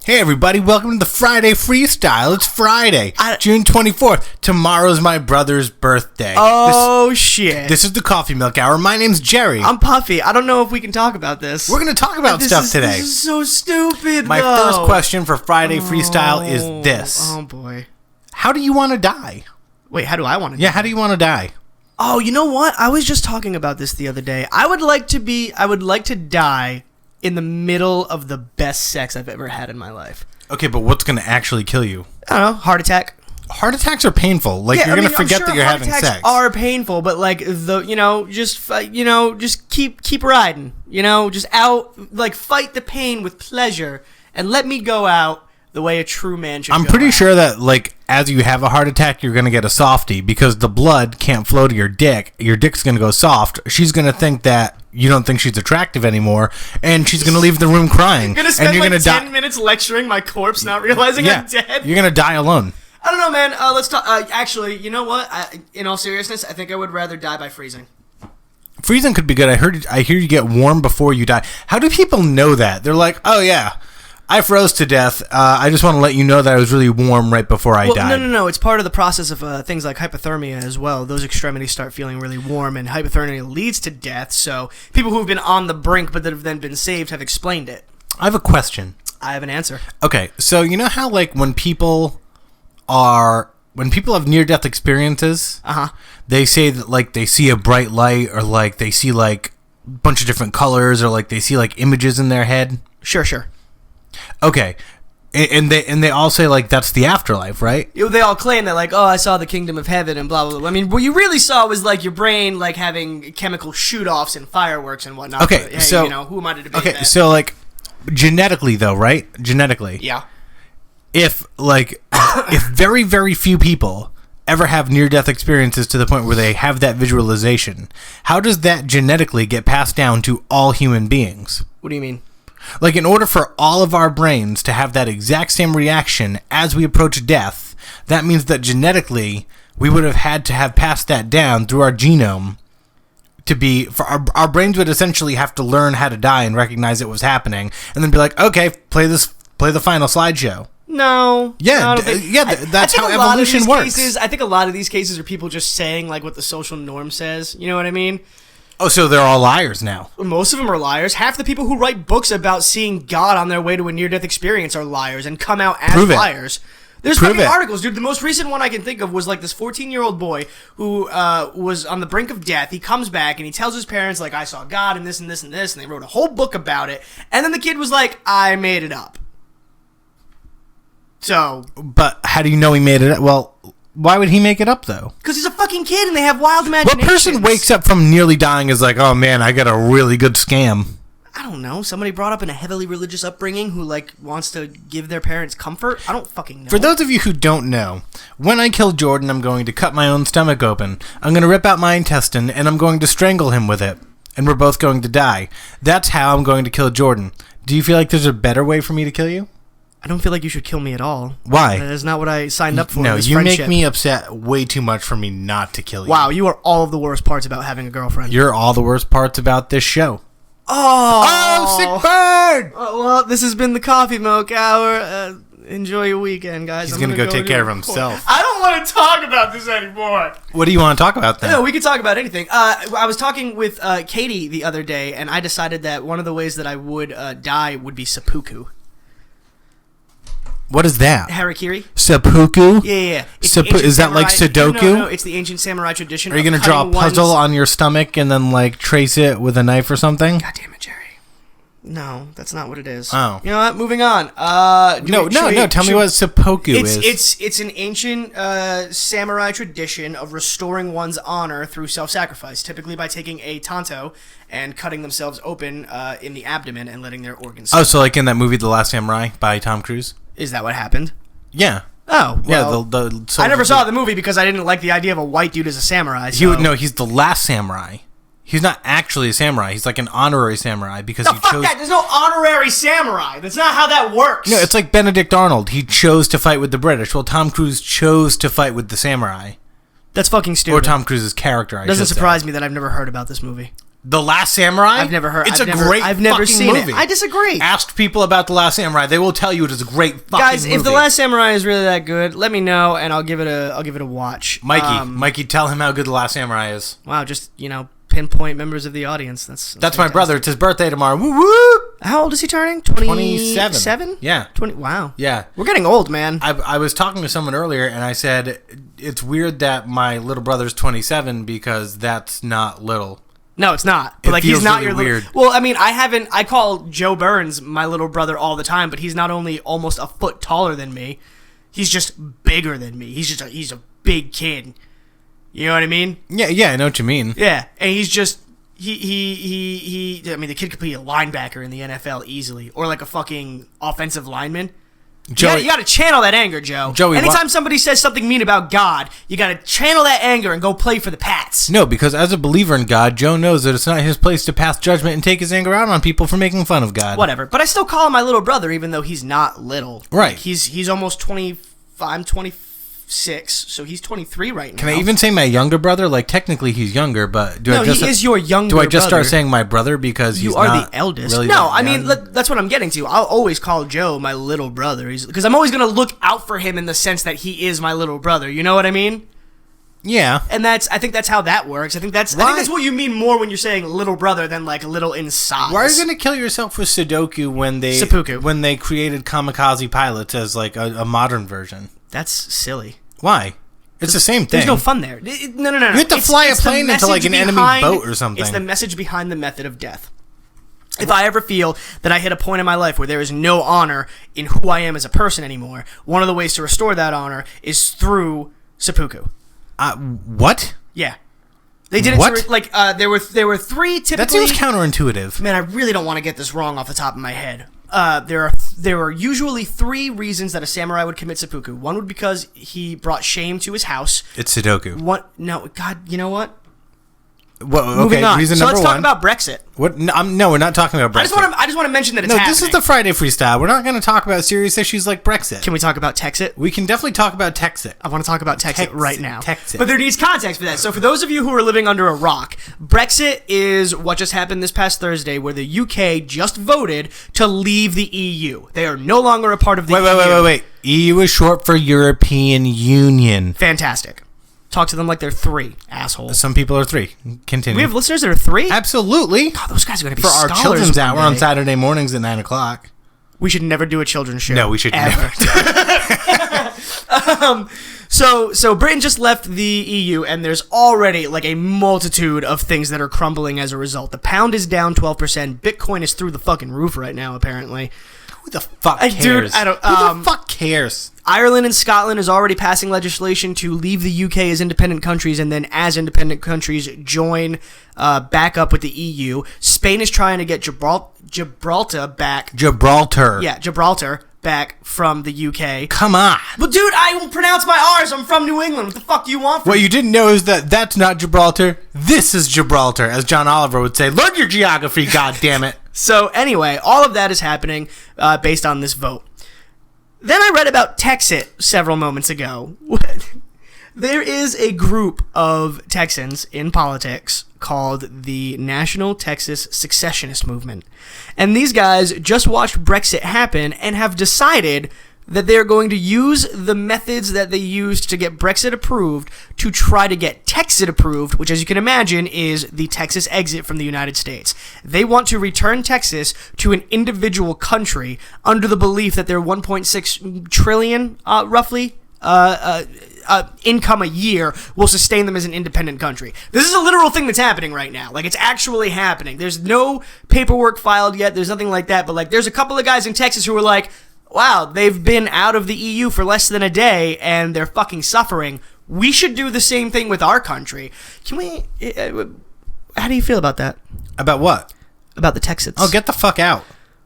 Hey everybody, welcome to the Friday Freestyle. It's Friday, June 24th. Tomorrow's my brother's birthday. Shit. This is the Coffee Milk Hour. My name's Jerry. I'm Puffy. I don't know if we can talk about this. We're going to talk about stuff today. This is so stupid, My first question for Friday Freestyle is this. Oh, boy. How do you want to die? Wait, how do I want to die? Yeah, how do you want to die? Oh, you know what? I was just talking about this the other day. I would like to die in the middle of the best sex I've ever had in my life. Okay, but what's going to actually kill you? I don't know, heart attack. Heart attacks are painful. You're going to forget that you're having sex. Heart attacks are painful, but just keep riding. Just fight the pain with pleasure and let me go out the way a true man should. I'm pretty sure that as you have a heart attack, you're going to get a softie because the blood can't flow to your dick. Your dick's going to go soft. She's going to think that you don't think she's attractive anymore, and she's going to leave the room crying. You're going to spend 10 minutes lecturing my corpse, not realizing I'm dead. You're going to die alone. I don't know, man. Let's talk. Actually, you know what? In all seriousness, I think I would rather die by freezing. Freezing could be good. I hear you get warm before you die. How do people know that? They're like, oh yeah, I froze to death. I just want to let you know that I was really warm right before I died. No. It's part of the process of things like hypothermia as well. Those extremities start feeling really warm, and hypothermia leads to death. So people who have been on the brink but that have then been saved have explained it. I have a question. I have an answer. Okay, so you know how when people have near-death experiences, they say that they see a bright light, or they see a bunch of different colors, or they see images in their head. Sure. Okay, and they all say that's the afterlife, right? They all claim that I saw the kingdom of heaven and blah blah blah. I mean, what you really saw was your brain having chemical shoot-offs and fireworks and whatnot. Okay, but, hey, so who am I to debate that? So genetically though, right? Genetically, yeah. If if very very few people ever have near-death experiences to the point where they have that visualization, how does that genetically get passed down to all human beings? What do you mean? In order for all of our brains to have that exact same reaction as we approach death, that means that genetically we would have had to have passed that down through our genome to be, for our brains would essentially have to learn how to die and recognize it was happening, and then be like, okay, play the final slideshow. No. Yeah, that's how evolution works. I think a lot of these cases are people just saying what the social norm says. You know what I mean? Oh, so they're all liars now. Most of them are liars. Half the people who write books about seeing God on their way to a near-death experience are liars and come out as liars. There's fucking articles, dude. The most recent one I can think of was this 14-year-old boy who was on the brink of death. He comes back and he tells his parents, I saw God and this and this and this, and they wrote a whole book about it. And then the kid was like, I made it up. So. But how do you know he made it up? Well, why would he make it up, though? Because he's a fucking kid and they have wild imaginations. What person wakes up from nearly dying is like, oh man, I got a really good scam? I don't know. Somebody brought up in a heavily religious upbringing who, wants to give their parents comfort? I don't fucking know. For those of you who don't know, when I kill Jordan, I'm going to cut my own stomach open. I'm going to rip out my intestine, and I'm going to strangle him with it. And we're both going to die. That's how I'm going to kill Jordan. Do you feel like there's a better way for me to kill you? I don't feel like you should kill me at all. Why? That is not what I signed up for. No, you make me upset way too much for me not to kill you. Wow, you are all of the worst parts about having a girlfriend. You're all the worst parts about this show. Oh, sick bird! Well, this has been the Coffee Milk Hour. Enjoy your weekend, guys. He's going to go take care of himself. I don't want to talk about this anymore. What do you want to talk about then? No, we can talk about anything. I was talking with Katie the other day, and I decided that one of the ways that I would die would be seppuku. What is that? Harakiri. Seppuku? Yeah. Is that like Sudoku? No, it's the ancient samurai tradition. Are you going to draw a puzzle on your stomach and then trace it with a knife or something? God damn it, Jerry. No, that's not what it is. Oh. You know what? Moving on. No. Tell me what seppuku is. It's an ancient samurai tradition of restoring one's honor through self-sacrifice, typically by taking a tanto and cutting themselves open in the abdomen and letting their organs. Oh, so in that movie The Last Samurai by Tom Cruise? Is that what happened? Yeah. Oh, well, yeah. I never saw the movie because I didn't like the idea of a white dude as a samurai. So. He's the last samurai. He's not actually a samurai. He's an honorary samurai because he chose... Fuck that! There's no honorary samurai. That's not how that works. No, it's like Benedict Arnold. He chose to fight with the British. Well, Tom Cruise chose to fight with the samurai. That's fucking stupid. Or Tom Cruise's character, Doesn't surprise me that I've never heard about this movie. The Last Samurai? I've never heard. It's I've never seen movie. it. I disagree. Ask people about The Last Samurai. They will tell you it is a great fucking Guys, movie. if The Last Samurai is really that good, let me know and I'll give it a watch. Mikey, tell him how good The Last Samurai is. Wow, just, pinpoint members of the audience. That's my brother. It's his birthday tomorrow. Woo woo! How old is he turning? 27. Yeah. 20. Wow. Yeah. We're getting old, man. I was talking to someone earlier and I said, it's weird that my little brother's 27 because that's not little. No, it's not. But he's not really your weird. Well, I mean, I call Joe Burns my little brother all the time, but he's not only almost a foot taller than me, he's just bigger than me. He's a big kid. You know what I mean? Yeah, I know what you mean. Yeah, and he's just I mean, the kid could be a linebacker in the NFL easily, or like a fucking offensive lineman. Joey, you got to channel that anger, Joe. Joey, anytime somebody says something mean about God, you got to channel that anger and go play for the Pats. No, because as a believer in God, Joe knows that it's not his place to pass judgment and take his anger out on people for making fun of God. Whatever. But I still call him my little brother, even though he's not little. Right. Like, he's almost 25. I'm 26, so he's 23 right now. Can I even say my younger brother? Like, technically he's younger, but he is your younger brother. Do I just start saying my brother because he's the eldest? Really no, I mean, that's what I'm getting to. I'll always call Joe my little brother. Because I'm always going to look out for him in the sense that he is my little brother. You know what I mean? Yeah. And I think that's how that works. I think that's what you mean more when you're saying little brother than like little in size. Why are you going to kill yourself with Sudoku when they created kamikaze pilots as like a modern version? That's silly. Why? It's the same thing. There's no fun there. No. You have to fly a plane into like an enemy boat or something. It's the message behind the method of death. If I ever feel that I hit a point in my life where there is no honor in who I am as a person anymore, one of the ways to restore that honor is through seppuku. What? Yeah. They did it there were three typically. That seems counterintuitive. Man, I really don't want to get this wrong off the top of my head. There are usually three reasons that a samurai would commit seppuku. One would be because he brought shame to his house. It's Sudoku. No, God, you know what? Well, okay, moving on. Reason so number let's one. talk about Brexit. What? No, we're not talking about Brexit. I just want to mention that it's happening. This is the Friday freestyle. We're not going to talk about serious issues like Brexit. Can we talk about Texit? We can definitely talk about Texit. I want to talk about Texit right now. Texit. But there needs context for that. So for those of you who are living under a rock, Brexit is what just happened this past Thursday where the UK just voted to leave the EU. They are no longer a part of the EU. Wait. EU is short for European Union. Fantastic. Talk to them like they're 3, assholes. Some people are 3. Continue. We have listeners that are 3? Absolutely. God, those guys are going to be for our children's hour on Saturday mornings at 9 o'clock. We should never do a children's show. No, we should ever. Never. So Britain just left the EU, and there's already like a multitude of things that are crumbling as a result. The pound is down 12%. Bitcoin is through the fucking roof right now, apparently. Who the fuck cares? Dude, I don't. Who the fuck cares? Ireland and Scotland is already passing legislation to leave the UK as independent countries and then as independent countries join back up with the EU. Spain is trying to get Gibraltar back. Gibraltar. Yeah, Gibraltar back from the UK. Come on. Well, dude, I will pronounce my R's. I'm from New England. What the fuck do you want from me? What you didn't know is that that's not Gibraltar. This is Gibraltar, as John Oliver would say. Learn your geography, goddammit. So anyway, all of that is happening based on this vote. Then I read about Texit several moments ago. There is a group of Texans in politics called the National Texas Secessionist Movement. And these guys just watched Brexit happen and have decided that they're going to use the methods that they used to get Brexit approved to try to get Texit approved, which, as you can imagine, is the Texas exit from the United States. They want to return Texas to an individual country under the belief that their 1.6 trillion, roughly, income a year will sustain them as an independent country. This is a literal thing that's happening right now. Like, it's actually happening. There's no paperwork filed yet. There's nothing like that. But, like, there's a couple of guys in Texas who are like, wow, they've been out of the EU for less than a day, and they're fucking suffering. We should do the same thing with our country. Can we... how do you feel about that? About what? About the Texans. Oh, get the fuck out.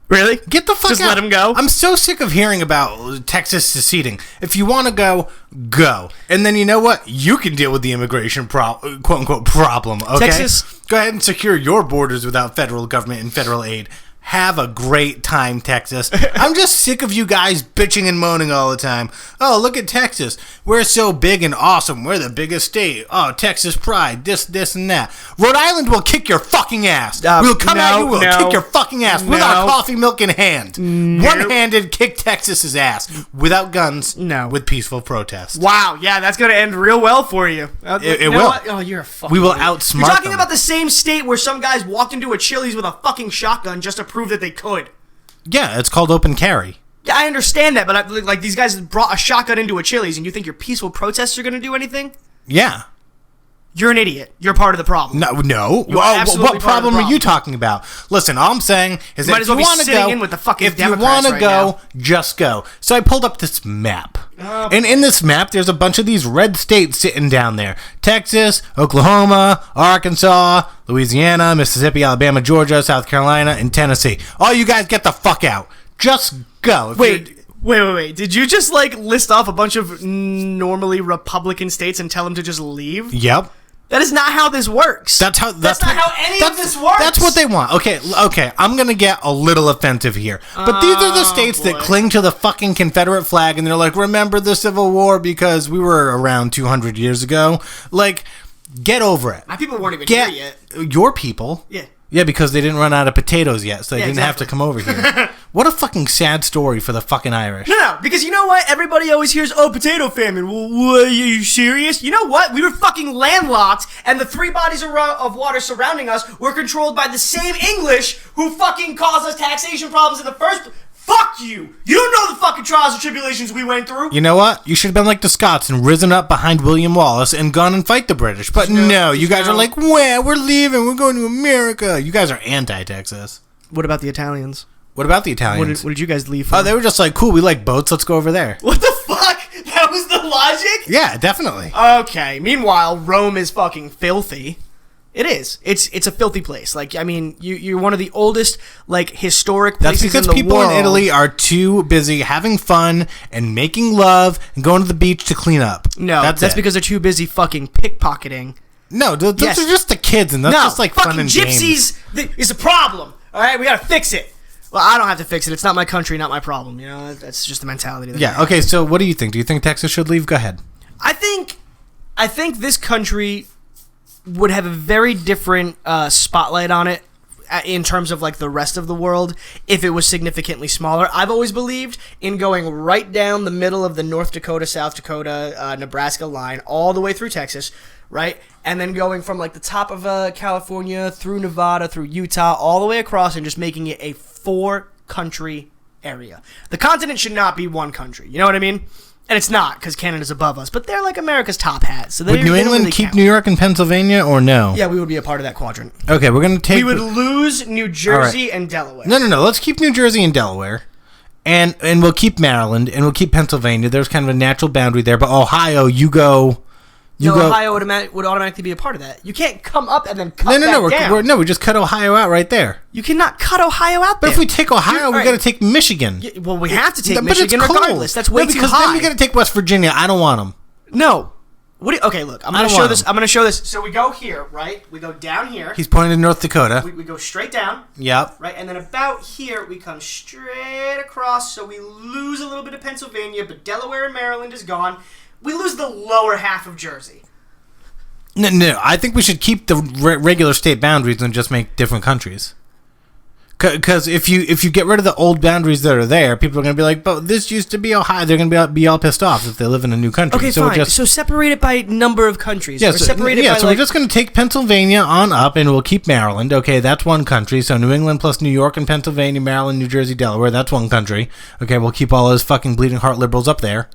Really? Get the fuck out. Just let them go? I'm so sick of hearing about Texas seceding. If you want to go, go. And then you know what? You can deal with the immigration quote-unquote problem, okay? Texas... Go ahead and secure your borders without federal government and federal aid. Have a great time, Texas. I'm just sick of you guys bitching and moaning all the time. Oh, look at Texas. We're so big and awesome. We're the biggest state. Oh, Texas pride. This, and that. Rhode Island will kick your fucking ass. We'll come at you. We'll kick your fucking ass with our coffee milk in hand. One-handed kick Texas's ass without guns. With peaceful protest. Wow. Yeah, that's going to end real well for you. It will. What? Oh, you're a fucking We will idiot. outsmart You're talking them. about the same state where some guys walked into a Chili's with a fucking shotgun just to prove that they could. Yeah, it's called open carry. Yeah, I understand that, but like these guys brought a shotgun into a Chili's, and you think your peaceful protests are going to do anything? Yeah. You're an idiot. You're part of the problem. No. What problem are you talking about? Listen, all I'm saying is that if you want to go, in with the fucking if you Democrats want to right go, now. just go. So I pulled up this map. And in this map, there's a bunch of these red states sitting down there. Texas, Oklahoma, Arkansas, Louisiana, Mississippi, Alabama, Georgia, South Carolina, and Tennessee. All you guys get the fuck out. Just go. Wait. Did you just, list off a bunch of normally Republican states and tell them to just leave? Yep. That is not how this works. That's not how any of this works. That's what they want. Okay. I'm gonna get a little offensive here, but these are the states that cling to the fucking Confederate flag, and they're like, "Remember the Civil War because we were around 200 years ago." Like, get over it. My people weren't even here yet. Your people? Yeah. Yeah, because they didn't run out of potatoes yet, so they didn't have to come over here. What a fucking sad story for the fucking Irish. No, because you know what? Everybody always hears, potato famine. Well, what, are you serious? You know what? We were fucking landlocked, and the 3 bodies of water surrounding us were controlled by the same English who fucking caused us taxation problems in the first place. Fuck you! You don't know the fucking trials and tribulations we went through. You know what? You should have been like the Scots and risen up behind William Wallace and gone and fight the British. But no, you guys are like, well, we're leaving. We're going to America. You guys are anti-Texas. What about the Italians? What about the Italians? What did you guys leave for? Oh, they were just like, cool, we like boats. Let's go over there. What the fuck? That was the logic? Yeah, definitely. Okay. Meanwhile, Rome is fucking filthy. It is. It's a filthy place. You're one of the oldest, historic places in the world. That's because people in Italy are too busy having fun and making love and going to the beach to clean up. No, that's because they're too busy fucking pickpocketing. No, those are just the kids, and that's just fun and gypsies is a problem. All right, we gotta fix it. Well, I don't have to fix it. It's not my country, not my problem. You know, that's just the mentality. Okay. So, what do you think? Do you think Texas should leave? Go ahead. I think this country would have a very different spotlight on it in terms of the rest of the world if it was significantly smaller. I've always believed in going right down the middle of the North Dakota, South Dakota, Nebraska line all the way through Texas, right? And then going from the top of California through Nevada, through Utah, all the way across and just making it a 4-country area. The continent should not be one country. You know what I mean? And it's not, because Canada's above us. But they're America's top hat. So would New England really keep New York and Pennsylvania, or no? Yeah, we would be a part of that quadrant. Okay, we're going to take... We would lose New Jersey and Delaware. No. Let's keep New Jersey and Delaware. And we'll keep Maryland, and we'll keep Pennsylvania. There's kind of a natural boundary there. But Ohio, Ohio would automatically be a part of that. You can't come up and then cut down. We just cut Ohio out right there. You cannot cut Ohio out there. But if we take Ohio, we got to take Michigan. Yeah, well, we have to take Michigan regardless. That's way too high. Because then we got to take West Virginia. I don't want them. No. Okay, look. I'm going to show this. I'm going to show this. So we go here, right? We go down here. He's pointing to North Dakota. We go straight down. Yep. Right, and then about here, we come straight across. So we lose a little bit of Pennsylvania, but Delaware and Maryland is gone. We lose the lower half of Jersey. No. I think we should keep the regular state boundaries and just make different countries. Because if you get rid of the old boundaries that are there, people are going to be like, but this used to be Ohio. They're going to be all pissed off if they live in a new country. Okay, fine. So separate it by number of countries. Yeah, so we're just going to take Pennsylvania on up, and we'll keep Maryland. Okay, that's one country. So New England plus New York and Pennsylvania, Maryland, New Jersey, Delaware, that's one country. Okay, we'll keep all those fucking bleeding heart liberals up there.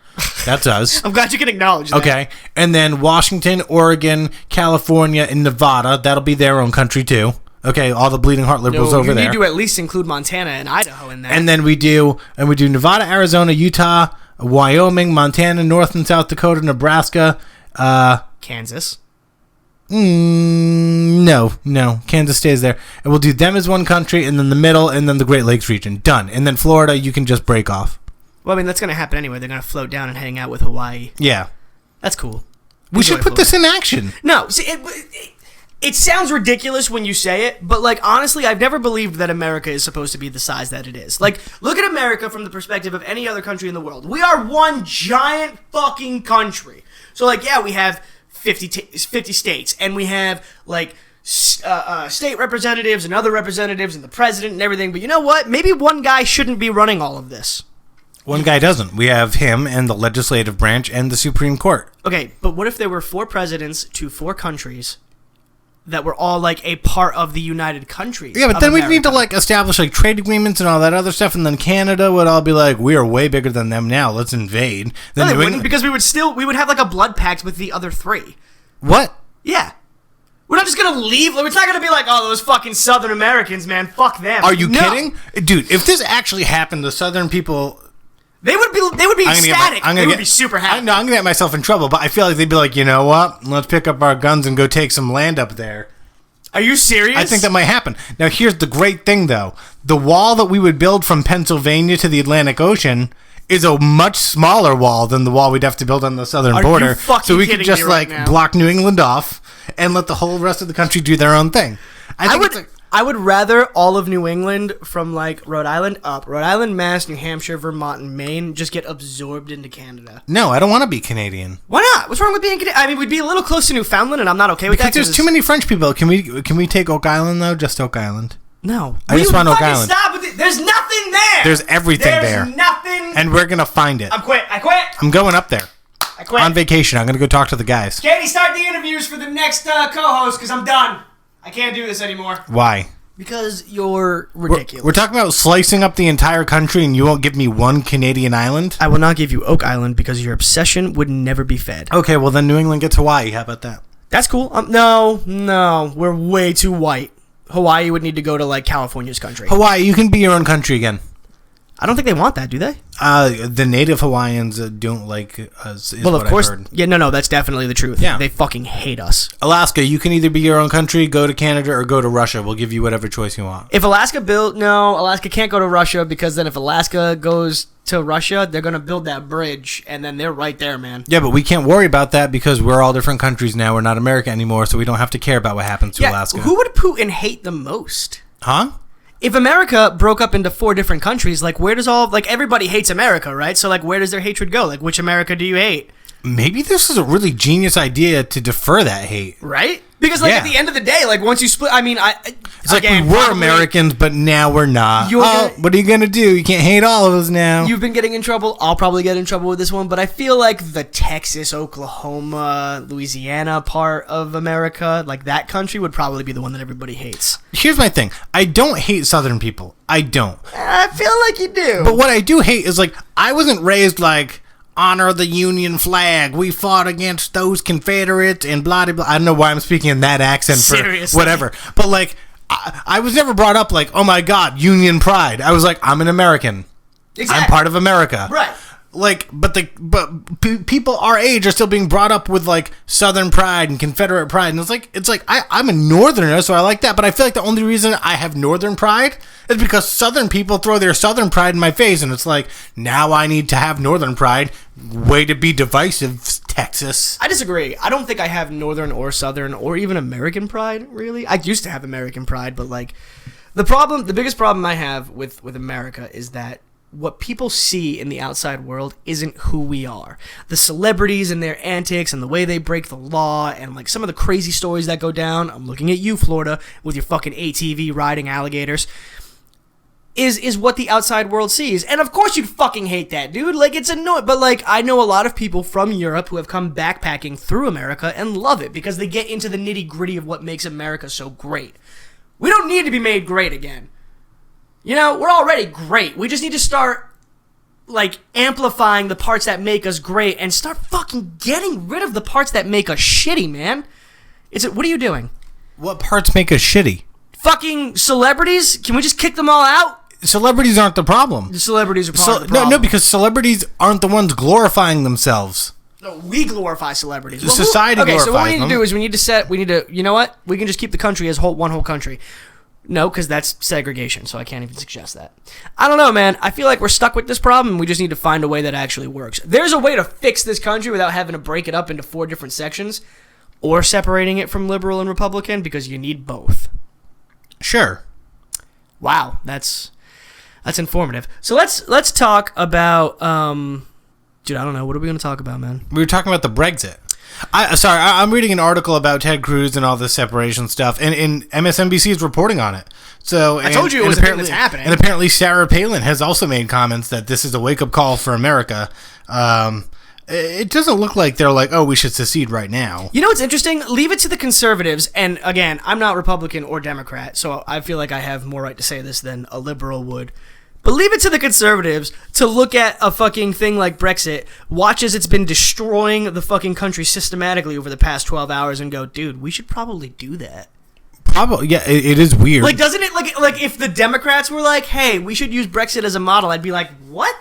That's us. I'm glad you can acknowledge that. Okay, and then Washington, Oregon, California, and Nevada, that'll be their own country too. Okay, all the bleeding heart liberals over there. You need to at least include Montana and Idaho in that. And then we do Nevada, Arizona, Utah, Wyoming, Montana, North and South Dakota, Nebraska, Kansas. No, Kansas stays there. And we'll do them as one country, and then the middle, and then the Great Lakes region. Done. And then Florida, you can just break off. Well, I mean, that's going to happen anyway. They're going to float down and hang out with Hawaii. Yeah. That's cool. We should put this in action. No, see, It sounds ridiculous when you say it, but like honestly, I've never believed that America is supposed to be the size that it is. Like, look at America from the perspective of any other country in the world. We are one giant fucking country. So like, yeah, we have 50 states, and we have like state representatives and other representatives and the president and everything. But you know what? Maybe one guy shouldn't be running all of this. One guy doesn't. We have him and the legislative branch and the Supreme Court. Okay, but what if there were 4 presidents to 4 countries that were all like a part of the United Countries? Yeah, but then we'd need to like establish like trade agreements and all that other stuff, and then Canada would all be like, we are way bigger than them now, let's invade. Then no, they wouldn't, because we would have like a blood pact with the other 3. What? Yeah. We're not just gonna leave. It's not gonna be like, oh, those fucking Southern Americans, man, fuck them. Are you kidding? Dude, if this actually happened, the Southern people... They would be ecstatic. They would be super happy. I'm going to get myself in trouble, but I feel like they'd be like, you know what? Let's pick up our guns and go take some land up there. Are you serious? I think that might happen. Now, here's the great thing, though. The wall that we would build from Pennsylvania to the Atlantic Ocean is a much smaller wall than the wall we'd have to build on the southern border. You fucking so we could just, right now? block New England off and let the whole rest of the country do their own thing. I would rather all of New England from like Rhode Island up, Rhode Island, Mass, New Hampshire, Vermont, and Maine just get absorbed into Canada. No, I don't want to be Canadian. Why not? What's wrong with being Canadian? I mean, we'd be a little close to Newfoundland, and I'm not okay with that. Because there's too many French people. Can we take Oak Island though? Just Oak Island. No, I just want Oak Island. Stop with it. There's nothing there. There's everything there. There's nothing. And we're gonna find it. I quit. I'm going up there. I quit. On vacation. I'm gonna go talk to the guys. Katie, start the interviews for the next co-host because I'm done. I can't do this anymore. Why? Because you're ridiculous. We're talking about slicing up the entire country and you won't give me one Canadian island? I will not give you Oak Island because your obsession would never be fed. Okay, well then New England gets Hawaii. How about that? That's cool. No. We're way too white. Hawaii would need to go to like California's country. Hawaii, you can be your own country again. I don't think they want that, do they? The native Hawaiians don't like us, is well, of course. I've heard. Yeah, no, that's definitely the truth. Yeah. They fucking hate us. Alaska, you can either be your own country, go to Canada, or go to Russia. We'll give you whatever choice you want. If Alaska Alaska can't go to Russia because then if Alaska goes to Russia, they're going to build that bridge, and then they're right there, man. Yeah, but we can't worry about that because we're all different countries now. We're not America anymore, so we don't have to care about what happens to Alaska. Who would Putin hate the most? Huh? If America broke up into 4 different countries, like where does everybody hates America, right? So like where does their hatred go? Like which America do you hate? Maybe this is a really genius idea to defer that hate. Right? Because at the end of the day, like once you split, I mean, it's again, like we were Americans, but now we're not. What are you gonna do? You can't hate all of us now. You've been getting in trouble. I'll probably get in trouble with this one, but I feel like the Texas, Oklahoma, Louisiana part of America, like that country, would probably be the one that everybody hates. Here's my thing: I don't hate Southern people. I don't. I feel like you do. But what I do hate is like I wasn't raised like. Honor the Union flag. We fought against those Confederates and blah, blah, blah. I don't know why I'm speaking in that accent for whatever. But, like, I was never brought up like, oh, my God, Union pride. I was like, I'm an American. Exactly. I'm part of America. Right. Like, but people our age are still being brought up with like Southern pride and Confederate pride, and it's like I'm a Northerner, so I like that. But I feel like the only reason I have Northern pride is because Southern people throw their Southern pride in my face, and it's like now I need to have Northern pride. Way to be divisive, Texas. I disagree. I don't think I have Northern or Southern or even American pride. Really, I used to have American pride, but like the biggest problem I have with America is that. What people see in the outside world isn't who we are. The celebrities and their antics and the way they break the law and like some of the crazy stories that go down. I'm looking at you, Florida, with your fucking ATV riding alligators. Is what the outside world sees. And of course you'd fucking hate that, dude. Like it's annoying. But like I know a lot of people from Europe who have come backpacking through America and love it because they get into the nitty gritty of what makes America so great. We don't need to be made great again. You know, we're already great. We just need to start, like, amplifying the parts that make us great and start fucking getting rid of the parts that make us shitty, man. What are you doing? What parts make us shitty? Fucking celebrities? Can we just kick them all out? Celebrities aren't the problem. The celebrities are the problem. No, because celebrities aren't the ones glorifying themselves. No, we glorify celebrities. Society glorifies them. Okay, so what we need to do is you know what? We can just keep the country as one whole country. No, because that's segregation, so I can't even suggest that. I don't know, man. I feel like we're stuck with this problem. We just need to find a way that actually works. There's a way to fix this country without having to break it up into 4 different sections. or separating it from liberal and Republican, because you need both. Sure. Wow, that's informative. So let's talk about dude, I don't know, what are we going to talk about, man? We were talking about the Brexit. I'm reading an article about Ted Cruz and all this separation stuff, and MSNBC is reporting on it. So I told you it was a thing that's happening. And apparently Sarah Palin has also made comments that this is a wake-up call for America. It doesn't look like they're like, oh, we should secede right now. You know what's interesting? Leave it to the conservatives. And again, I'm not Republican or Democrat, so I feel like I have more right to say this than a liberal would. But leave it to the conservatives to look at a fucking thing like Brexit, watch as it's been destroying the fucking country systematically over the past 12 hours and go, dude, we should probably do that. Probably, yeah, it is weird. Like, doesn't it, like if the Democrats were like, hey, we should use Brexit as a model, I'd be like, what?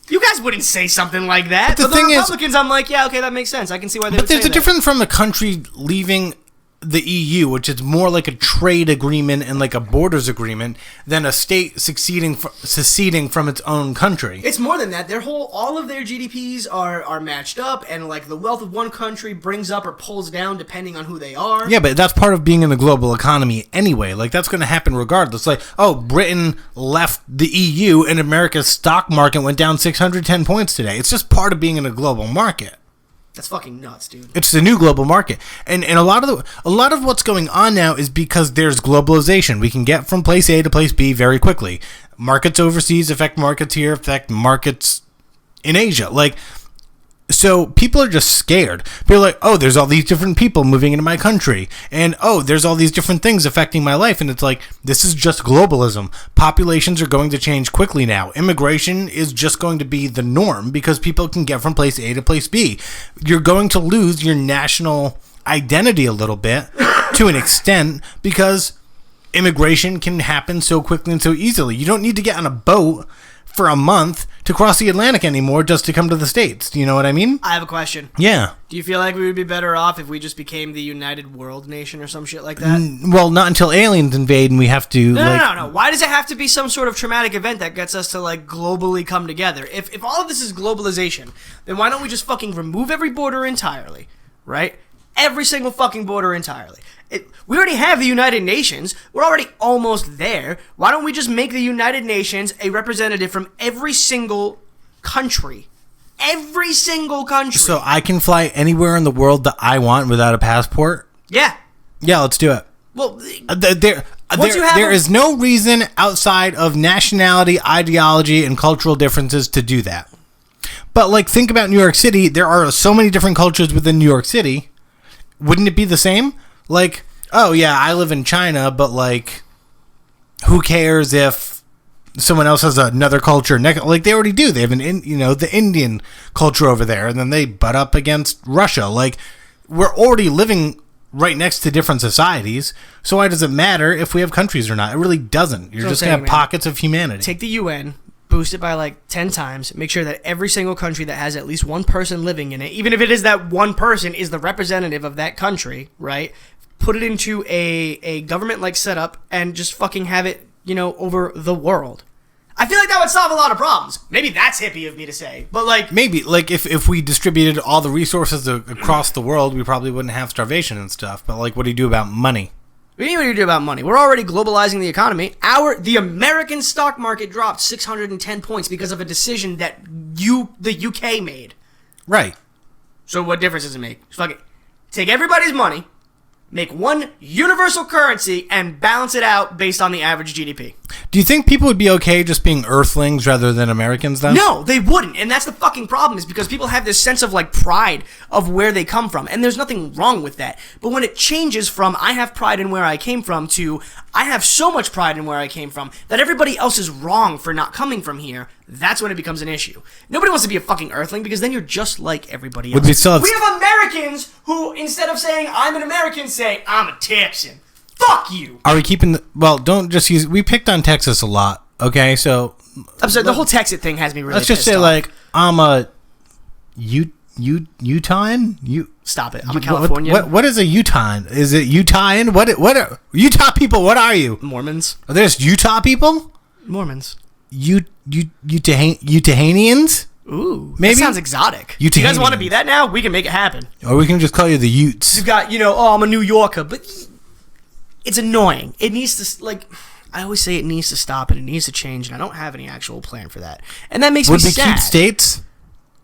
You guys wouldn't say something like that. But the Republicans, I'm like, yeah, okay, that makes sense. I can see why they would say that. But there's a difference from a country leaving the EU, which is more like a trade agreement and like a borders agreement, than a state seceding from its own country. It's more than that. All of their GDPs are matched up, and like the wealth of one country brings up or pulls down depending on who they are. Yeah, but that's part of being in the global economy anyway. Like, that's going to happen regardless. Like, oh, Britain left the EU and America's stock market went down 610 points today. It's just part of being in a global market. That's fucking nuts, dude. It's the new global market, and a lot of what's going on now is because there's globalization. We can get from place A to place B very quickly. Markets overseas affect markets here, affect markets in Asia. Like, so people are just scared. They're like, oh, there's all these different people moving into my country, and oh, there's all these different things affecting my life, and it's like, this is just globalism. Populations are going to change quickly now. Immigration is just going to be the norm because people can get from place A to place B. You're going to lose your national identity a little bit to an extent because immigration can happen so quickly and so easily. You don't need to get on a boat for a month to cross the Atlantic anymore just to come to the States. Do you know what I mean? I have a question. Yeah. Do you feel like we would be better off if we just became the United World Nation or some shit like that? Well, not until aliens invade and we have to... No. Why does it have to be some sort of traumatic event that gets us to, like, globally come together? If all of this is globalization, then why don't we just fucking remove every border entirely, right? Every single fucking border entirely. We already have the United Nations. We're already almost there. Why don't we just make the United Nations a representative from every single country? Every single country. So I can fly anywhere in the world that I want without a passport? Yeah. Yeah, let's do it. Well, there is no reason outside of nationality, ideology, and cultural differences to do that. But, like, think about New York City. There are so many different cultures within New York City. Wouldn't it be the same? Like, oh yeah, I live in China, but like, who cares if someone else has another culture? Like, they already do. They have the Indian culture over there, and then they butt up against Russia. Like, we're already living right next to different societies, so why does it matter if we have countries or not? It really doesn't. You're just gonna have pockets of humanity. Take the UN, boost it by like 10 times, make sure that every single country that has at least one person living in it, even if it is that one person is the representative of that country, right? Put it into a government-like setup and just fucking have it, over the world. I feel like that would solve a lot of problems. Maybe that's hippie of me to say, but like... Maybe, like, if we distributed all the resources across the world, we probably wouldn't have starvation and stuff, but like, what do you do about money? What do you do about money? We're already globalizing the economy. The American stock market dropped 610 points because of a decision that the UK made. Right. So what difference does it make? Fuck it. Take everybody's money, make one universal currency, and balance it out based on the average GDP. Do you think people would be okay just being Earthlings rather than Americans then? No, they wouldn't. And that's the fucking problem, is because people have this sense of like pride of where they come from. And there's nothing wrong with that. But when it changes from I have pride in where I came from to I have so much pride in where I came from that everybody else is wrong for not coming from here, that's when it becomes an issue. Nobody wants to be a fucking Earthling because then you're just like everybody else. We have Americans who, instead of saying I'm an American, say I'm a Texan. Fuck you. Are we keeping don't just use... We picked on Texas a lot, okay? So... I'm sorry, the whole Texas thing has me really Let's just say, off. like, I'm a... Utahan? Stop it. I'm a Californian. What is a Utahan? Is it Utahan? What are... Utah people, what are you? Mormons. Are there Utah people? Mormons. Utahanians? Ooh, maybe that sounds exotic. You guys want to be that now? We can make it happen. Or we can just call you the Utes. You've got, I'm a New Yorker, but it's annoying. It needs to, I always say it needs to stop and it needs to change, and I don't have any actual plan for that. And that makes me sad. Would we keep states?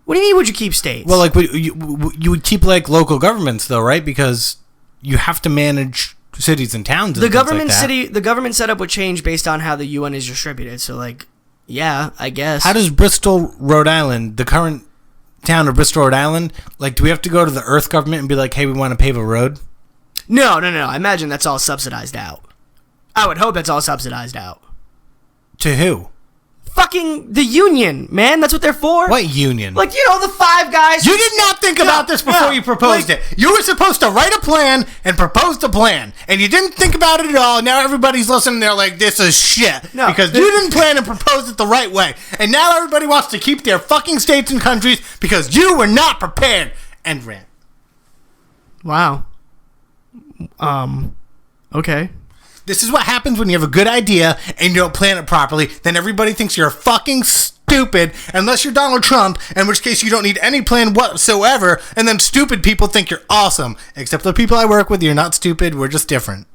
What do you mean would you keep states? Well, you would keep, local governments, though, right? Because you have to manage cities and towns and the government setup would change based on how the UN is distributed. So, yeah, I guess. How does Bristol, Rhode Island, the current town of Bristol, Rhode Island, do we have to go to the Earth government and be like, hey, we want to pave a road? No. I imagine that's all subsidized out. I would hope that's all subsidized out. To who? Fucking the union, man. That's what they're for. What union? The five guys. You did not think about this before you proposed it. You were supposed to write a plan and propose the plan, and you didn't think about it at all. Now everybody's listening. They're like, this is shit. Because you didn't plan and propose it the right way. And now everybody wants to keep their fucking states and countries because you were not prepared. And ran. Wow. Okay. This is what happens when you have a good idea and you don't plan it properly. Then everybody thinks you're fucking stupid, unless you're Donald Trump, in which case you don't need any plan whatsoever, and then stupid people think you're awesome. Except the people I work with, you're not stupid, we're just different.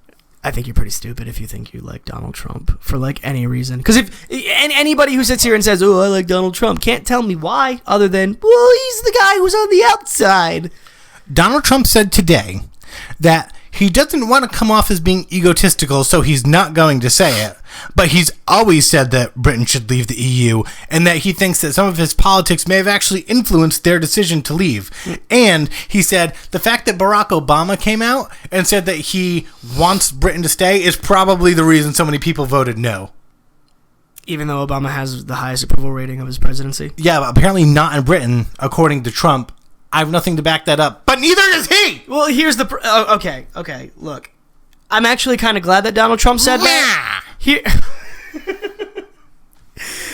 I think you're pretty stupid if you think you like Donald Trump for any reason. Because if anybody who sits here and says, oh, I like Donald Trump, can't tell me why, other than, well, he's the guy who's on the outside. Donald Trump said today that he doesn't want to come off as being egotistical, so he's not going to say it. But he's always said that Britain should leave the EU, and that he thinks that some of his politics may have actually influenced their decision to leave. And he said the fact that Barack Obama came out and said that he wants Britain to stay is probably the reason so many people voted no. Even though Obama has the highest approval rating of his presidency? Yeah, but apparently not in Britain, according to Trump. I have nothing to back that up, but neither is he! Well, here's the... okay, look. I'm actually kind of glad that Donald Trump said that. Here...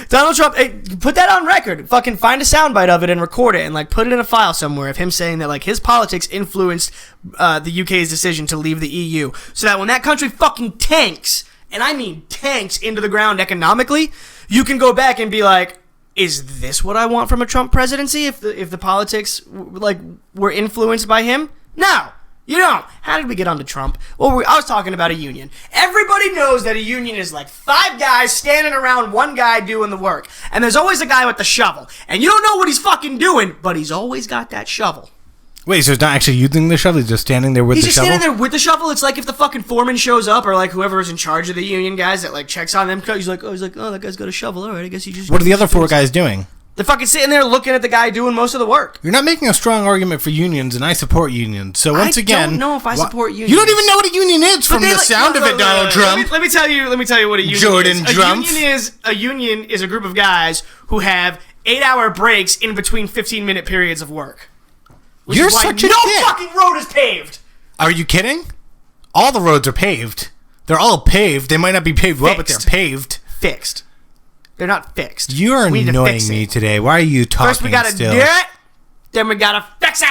Donald Trump, hey, put that on record. Fucking find a soundbite of it and record it and, put it in a file somewhere of him saying that, his politics influenced the UK's decision to leave the EU. So that when that country fucking tanks, and I mean tanks into the ground economically, you can go back and be like, is this what I want from a Trump presidency if the politics were influenced by him? No, you don't. How did we get onto Trump? Well, I was talking about a union. Everybody knows that a union is five guys standing around one guy doing the work. And there's always a guy with the shovel. And you don't know what he's fucking doing, but he's always got that shovel. Wait, so he's not actually using the shovel? He's just standing there with the shovel? He's just standing there with the shovel. It's like if the fucking foreman shows up or whoever is in charge of the union guys that checks on them. He's like, oh, that guy's got a shovel. All right, I guess he just... What are the other four guys doing? They're fucking sitting there looking at the guy doing most of the work. You're not making a strong argument for unions, and I support unions. So once again... I don't know if I support unions. You don't even know what a union is from the sound of it, Donald Trump. Let me tell you what a union Jordan is. A union is a group of guys who have 8-hour breaks in between 15-minute periods of work. You're such a dick. No fucking road is paved. Are you kidding? All the roads are paved. They're all paved. They might not be paved well, but they're paved. Fixed. They're not fixed. You are annoying me today. Why are you talking First we gotta do it, then we gotta fix it.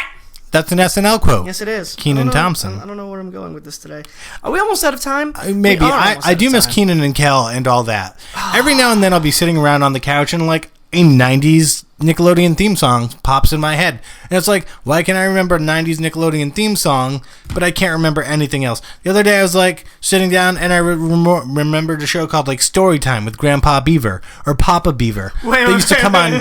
That's an SNL quote. Yes, it is. Kenan Thompson. I don't know where I'm going with this today. Are we almost out of time? Maybe. I do miss Kenan and Kel and all that. Every now and then I'll be sitting around on the couch and a 90s Nickelodeon theme song pops in my head. And it's why can I remember a 90s Nickelodeon theme song, but I can't remember anything else? The other day I was sitting down and I remembered a show called Story Time with Grandpa Beaver or Papa Beaver. They used to come on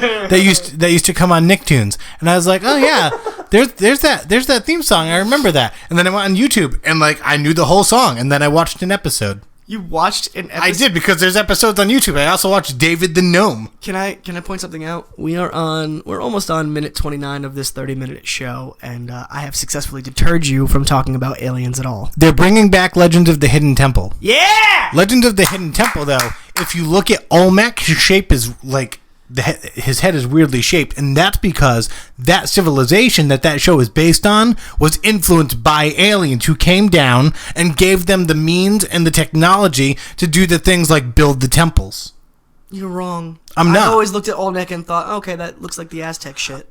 Nicktoons. And I was like, oh yeah, there's that theme song. I remember that. And then I went on YouTube and I knew the whole song, and then I watched an episode. You watched an episode? I did, because there's episodes on YouTube. I also watched David the Gnome. Can I point something out? We're almost on minute 29 of this 30-minute show, and I have successfully deterred you from talking about aliens at all. They're bringing back Legends of the Hidden Temple. Yeah! Legends of the Hidden Temple, though, if you look at Olmec, his shape is his head is weirdly shaped, and that's because that civilization that show is based on was influenced by aliens who came down and gave them the means and the technology to do the things like build the temples. You're wrong. I'm not. I always looked at Olmec and thought, okay, that looks like the Aztec shit.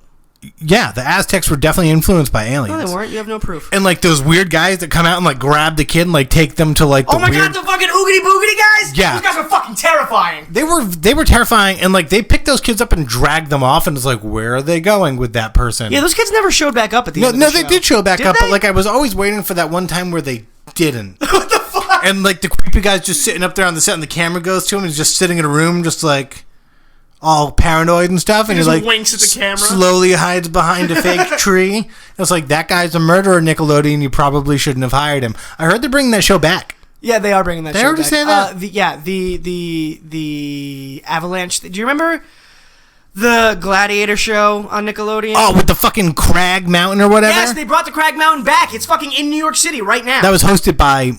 Yeah, the Aztecs were definitely influenced by aliens. No, they weren't. You have no proof. And like those weird guys that come out and like grab the kid and like take them to like the God, the fucking oogity boogity guys? Yeah. Those guys are fucking terrifying. They were terrifying, and like they picked those kids up and dragged them off, and it's like, where are they going with that person? Yeah, those kids never showed back up at the end of the show. They did show back up, they? but like I was always waiting for that one time where they didn't. What the fuck? And like the creepy guy's just sitting up there on the set, and the camera goes to him, and he's just sitting in a room, just like all paranoid and stuff, and he like winks at the camera, slowly hides behind a fake tree. It's like, that guy's a murderer, Nickelodeon. You probably shouldn't have hired him. I heard they're bringing that show back. Yeah, they are bringing that show back. They already say that? The Avalanche. Do you remember the Gladiator show on Nickelodeon? Oh, with the fucking Crag Mountain or whatever? Yes, they brought the Crag Mountain back. It's fucking in New York City right now. That was hosted by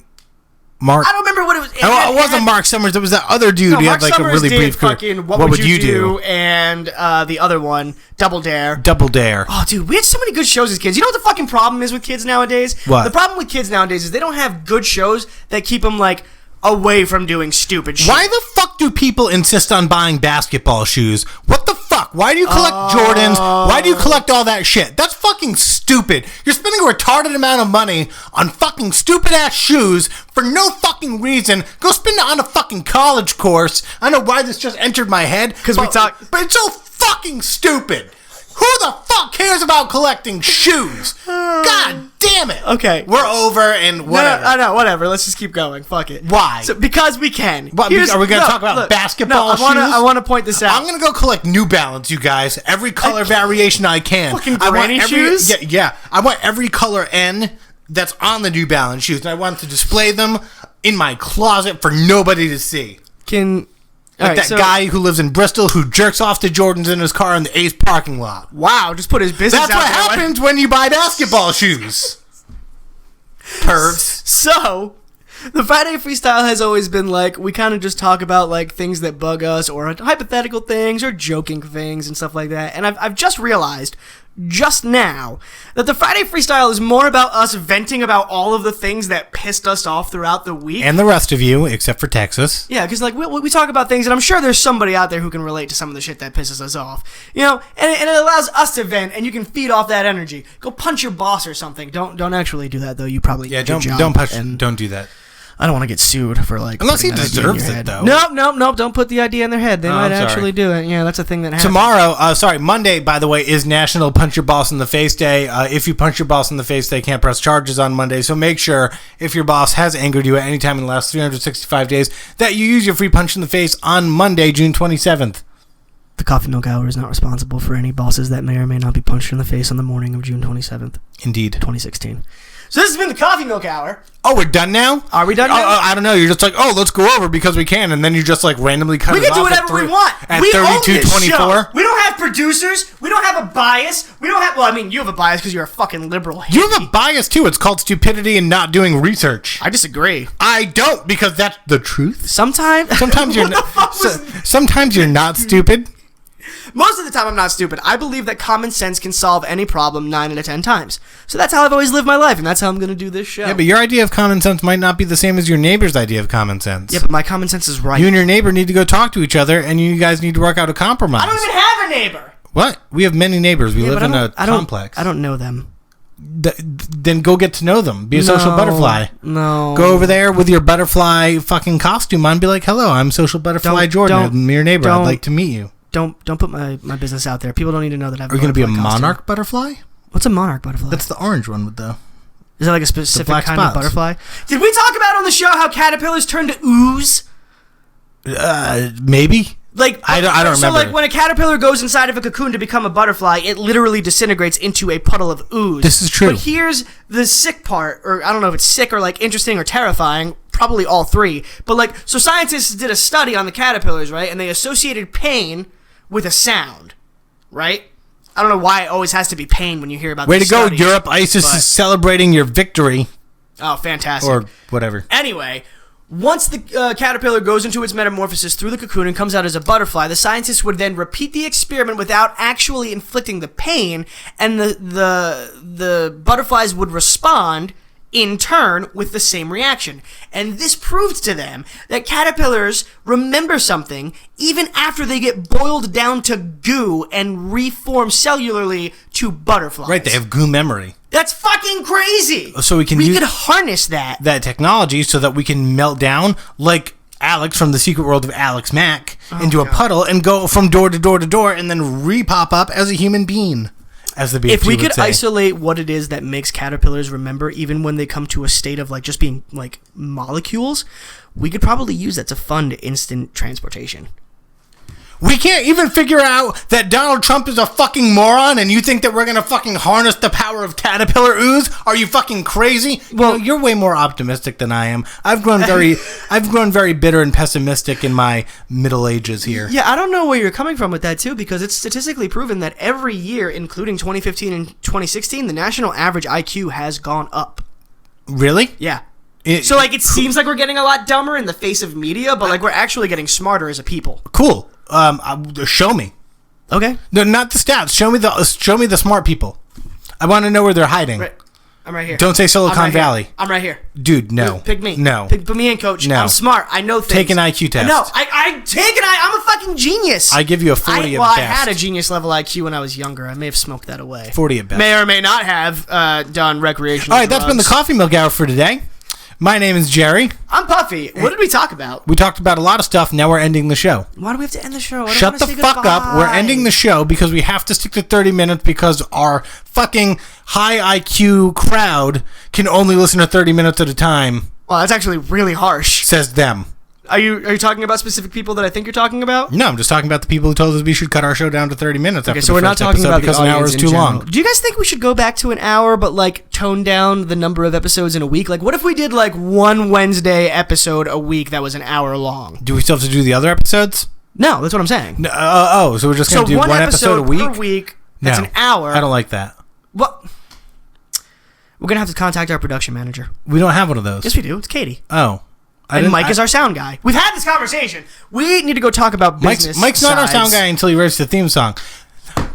Mark. I don't remember what it was. It wasn't Mark Summers. It was that other dude. He had like Summers a really brief career. Fucking What Would You Do? And the other one, Double Dare. Double Dare. Oh, dude, we had so many good shows as kids. You know what the fucking problem is with kids nowadays? What? The problem with kids nowadays is they don't have good shows that keep them like away from doing stupid shit. Why the fuck do people insist on buying basketball shoes? What the fuck? Why do you collect Jordans? Why do you collect all that shit? That's fucking stupid. You're spending a retarded amount of money on fucking stupid ass shoes for no fucking reason. Go spend it on a fucking college course. I know why this just entered my head. Because we talk, but it's so fucking stupid. Who the fuck cares about collecting shoes? God damn it. Okay. We're over and whatever. No, whatever. Let's just keep going. Fuck it. Why? Because we can. What, are we going to talk about basketball shoes? I want to point this out. I'm going to go collect New Balance, you guys. Every color variation I can. Fucking granny shoes? Yeah. I want every color N that's on the New Balance shoes, and I want to display them in my closet for nobody to see. Like guy who lives in Bristol who jerks off to Jordans in his car in the Ace parking lot. Wow, just put his business out there. That's what happens when you buy basketball shoes. Pervs. So, the Friday Freestyle has always been like, we kind of just talk about like things that bug us or hypothetical things or joking things and stuff like that. And I've just realized just now that the Friday Freestyle is more about us venting about all of the things that pissed us off throughout the week. And the rest of you, except for Texas. Yeah, because like we talk about things, and I'm sure there's somebody out there who can relate to some of the shit that pisses us off. You know, and it allows us to vent, and you can feed off that energy. Go punch your boss or something. Don't actually do that though. You probably don't do that. I don't want to get sued for like. Unless he deserves it, though. Nope. Don't put the idea in their head. They might actually do it. Yeah, that's a thing that happens. Tomorrow, Monday, by the way, is National Punch Your Boss in the Face Day. If you punch your boss in the face, they can't press charges on Monday. So make sure, if your boss has angered you at any time in the last 365 days, that you use your free punch in the face on Monday, June 27th. The Coffee Milk Hour is not responsible for any bosses that may or may not be punched in the face on the morning of June 27th. Indeed. 2016. So this has been the Coffee Milk Hour. Oh, we're done now? Are we done now? I don't know. You're just like, let's go over because we can, and then you just like randomly cut it off. We can do whatever we want. At we own this 32:24. show. We don't have producers. We don't have a bias. We don't have. Well, I mean, you have a bias because you're a fucking liberal. You have a bias too. It's called stupidity and not doing research. I disagree. I don't, because that's the truth. Sometimes you're not stupid. Most of the time, I'm not stupid. I believe that common sense can solve any problem 9 out of 10 times. So that's how I've always lived my life, and that's how I'm going to do this show. Yeah, but your idea of common sense might not be the same as your neighbor's idea of common sense. Yeah, but my common sense is right. You and your neighbor need to go talk to each other, and you guys need to work out a compromise. I don't even have a neighbor. What? We have many neighbors. We live in a complex. I don't know them. Then go get to know them. Be a social butterfly. No. Go over there with your butterfly fucking costume on. Be like, hello, I'm social butterfly Jordan. I'm your neighbor. I'd like to meet you. Don't put my business out there. People don't need to know that I've. Are you going to be a monarch butterfly? What's a monarch butterfly? That's the orange one with the. Is that like a specific kind spots. of butterfly? Did we talk about on the show how caterpillars turn to ooze? Maybe. Like I don't remember. So like when a caterpillar goes inside of a cocoon to become a butterfly, it literally disintegrates into a puddle of ooze. This is true. But here's the sick part, or I don't know if it's sick or like interesting or terrifying. Probably all three. But like, so scientists did a study on the caterpillars, right? And they associated pain with a sound, right? I don't know why it always has to be pain when you hear about. Way to go, Europe! ISIS is celebrating your victory. Oh, fantastic! Or whatever. Anyway. Once the caterpillar goes into its metamorphosis through the cocoon and comes out as a butterfly, the scientists would then repeat the experiment without actually inflicting the pain, and the butterflies would respond in turn with the same reaction. And this proved to them that caterpillars remember something even after they get boiled down to goo and reform cellularly to butterflies. Right, they have goo memory. That's fucking crazy. So we could harness that technology so that we can melt down like Alex from the Secret World of Alex Mack into a puddle and go from door to door to door and then re-pop up as a human being. As the BFG if we could say. isolate what it is that makes caterpillars remember, even when they come to a state of like just being like molecules, we could probably use that to fund instant transportation. We can't even figure out that Donald Trump is a fucking moron, and you think that we're gonna fucking harness the power of caterpillar ooze? Are you fucking crazy? Well, you're way more optimistic than I am. I've grown very bitter and pessimistic in my middle ages here. Yeah, I don't know where you're coming from with that too, because it's statistically proven that every year, including 2015 and 2016, the national average IQ has gone up. Really? Yeah. So like it seems like we're getting a lot dumber in the face of media, but like we're actually getting smarter as a people. Cool. Show me. Okay. No, not the stats. Show me the smart people. I want to know where they're hiding. Right. I'm right here. Don't say Silicon Valley. I'm right here. Dude, no. Pick me. No. Put me in, coach. No. I'm smart. I know things. Take an IQ test. No, I'm a fucking genius. I give you a 40 at best. I had a genius level IQ when I was younger. I may have smoked that away. 40 at best. May or may not have done recreational All right, that's been the Coffee Milk Hour for today. My name is Jerry. I'm Puffy. What did we talk about? We talked about a lot of stuff. Now we're ending the show. Why do we have to end the show? Shut the fuck up. We're ending the show because we have to stick to 30 minutes because our fucking high IQ crowd can only listen to 30 minutes at a time. Well, that's actually really harsh. Says them. Are you talking about specific people that I think you're talking about? No, I'm just talking about the people who told us we should cut our show down to 30 minutes. Okay, so we're not talking about because the an hour is too long. Do you guys think we should go back to an hour, but like tone down the number of episodes in a week? Like, what if we did like one Wednesday episode a week that was an hour long? Do we still have to do the other episodes? No, that's what I'm saying. No, so we're just going to do one episode a week? Per week. That's an hour. I don't like that. What? We're gonna have to contact our production manager. We don't have one of those. Yes, we do. It's Katie. Oh. And Mike is our sound guy. We've had this conversation. We need to go talk about business. Mike's not our sound guy until he writes the theme song.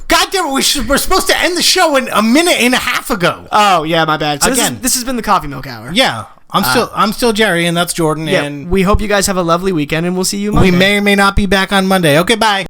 God damn it, we're supposed to end the show in a minute and a half ago. Oh, yeah, my bad. So Again. this has been the Coffee Milk Hour. Yeah. I'm still Jerry, and that's Jordan. Yeah, and we hope you guys have a lovely weekend, and we'll see you Monday. We may or may not be back on Monday. Okay, bye.